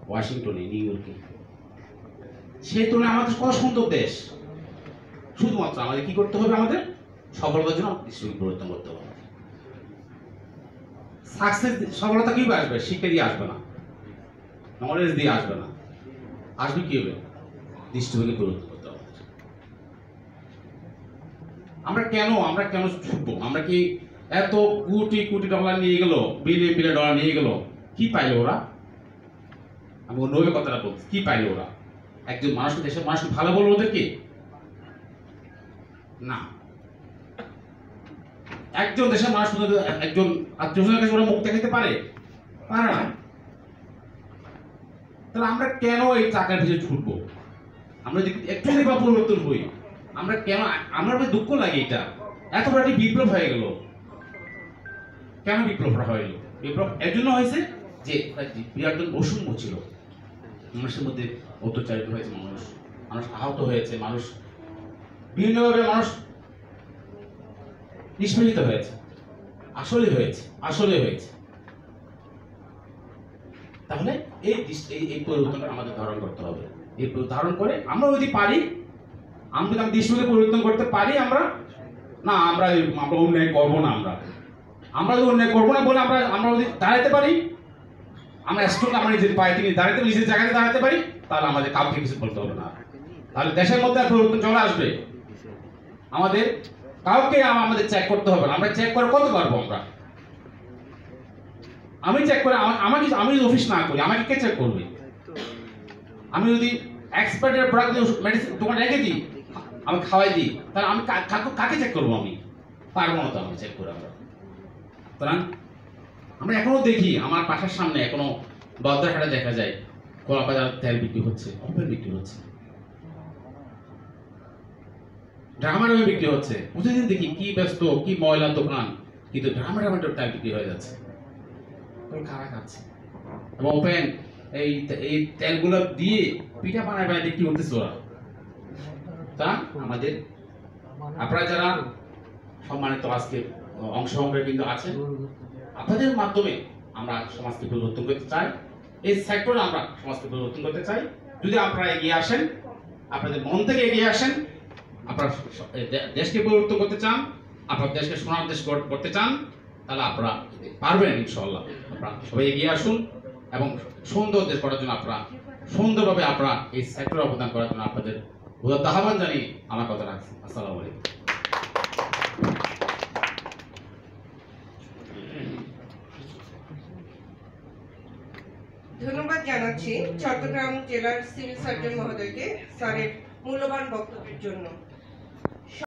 ওয়াশিংটনে, নিউ ইয়র্কে। সেই তুলনায় আমাদের কত সুন্দর দেশ। শুধুমাত্র আমাদের কি করতে হবে? আমাদের সফলতার জন্য দৃষ্টিভঙ্গি পরিবর্তন করতে হবে। সাকসেস, সফলতা কিভাবে আসবে? শিক্ষা দিয়ে আসবে না, নলেজ দিয়ে আসবে না, আসবে কি হবে? দৃষ্টিভঙ্গি পরিবর্তন করতে হবে। আমরা কেন ছুটবো? আমরা কি এত কোটি কোটি ডলার নিয়ে গেল, বিলিয়ন বিলিয়ন ডলার নিয়ে গেল, কি পাইলো ওরা? আমি অন্যভাবে কথাটা বলছি, কি পাইলো ওরা? একজন মানুষকে, দেশের মানুষকে ভালো বলবো ওদেরকে? না। একজন দেশের মানুষ একজন আত্মীয়স্বজনের কাছে ওরা মুখ দেখাতে পারে? পারে না। তাহলে আমরা কেন এই টাকার পিছনে ছুটবো? আমরা যদি একটু যদি বা পরিবর্তন হই, আমরা কেন? আমার দুঃখ লাগে এটা, এত বড় একটা বিপ্লব হয়ে গেল। কেন বিপ্লবটা হয়ে গেল? বিপ্লব এর জন্য হয়েছে যে বিরাট বৈষম্য ছিল, মানুষের মধ্যে অত্যাচারিত হয়েছে, মানুষ আহত হয়েছে, মানুষ বিভিন্নভাবে মানুষ নিষ্পেষিত হয়েছে। আসলে হয়েছে। তাহলে এই পরিবর্তনটা আমাদের ধারণ করতে হবে। এই ধারণ করে আমরা যদি পারি, আমরা যদি দৃষ্টিভঙ্গি পরিবর্তন করতে পারি, আমরা উন্নয়ন করবো না। আমরা যদি উন্নয়ন করবো না বলে আমরা যদি দাঁড়াতে পারি, আমরা স্ট্রং, আমরা নিজের পায়ে থেকে দাঁড়াতে, নিজের জায়গাতে দাঁড়াতে পারি, তাহলে আমাদের কাউকে কিছু বলতে হবে না। তাহলে দেশের মধ্যে পরিবর্তন চলে আসবে। আমাদের কাউকে আমাদের চেক করতে হবে না। আমরা চেক করে কত পারবো? আমি চেক করে আমি যদি অফিস না করি, আমাকে কে চেক করবে? আমি যদি এক্সপার্টের প্রোডাক্ট মেডিসিন দোকানে রেখে দিই, আমি খাওয়াই দিই, তাহলে আমি কাকে চেক করবো? আমি পারবো না তো আমি চেক করে। আমরা এখনো দেখি, আমার বাসার সামনে এখনো বদ্রাহাটে দেখা যায় কলা বাজার তেল বিক্রি হচ্ছে, ওপেন বিক্রি হচ্ছে, ড্রামা বিক্রি হচ্ছে। প্রতিদিন দেখি কি ব্যস্ত, কি ময়লা দোকান, কিন্তু ড্রামা তেল বিক্রি হয়ে যাচ্ছে, খারাপ খাচ্ছে। এবং ওপেন এই তেলগুলো দিয়ে পিঠা বানায় বিক্রি করতেছে ওরা। তা আমাদের, আপনারা যারা সম্মানিত আজকে অংশগ্রহণকারী কিন্তু আছেন, আপনাদের মাধ্যমে আমরা সমাজকে পরিবর্তন করতে চাই। এই সেক্টরে আমরা সমাজকে পরিবর্তন করতে চাই। যদি আপনারা এগিয়ে আসেন, আপনাদের মন থেকে এগিয়ে আসেন, আপনারা দেশকে পরিবর্তন করতে চান, আপনার দেশকে সোনার দেশ করতে চান, তাহলে আপনারা পারবেন ইনশাআল্লাহ। আপনারা সবাই এগিয়ে আসুন এবং সুন্দর দেশ করার জন্য আপনারা সুন্দরভাবে আপনারা এই সেক্টরে অবদান করার জন্য আপনাদের উদাত্ত আহ্বান জানিয়ে আমার কথা রাখছি। আসসালামু আলাইকুম। ধন্যবাদ জানাচ্ছি চট্টগ্রাম জেলার সিভিল সার্জন মহোদয়কে স্যারের মূল্যবান বক্তব্যের জন্য।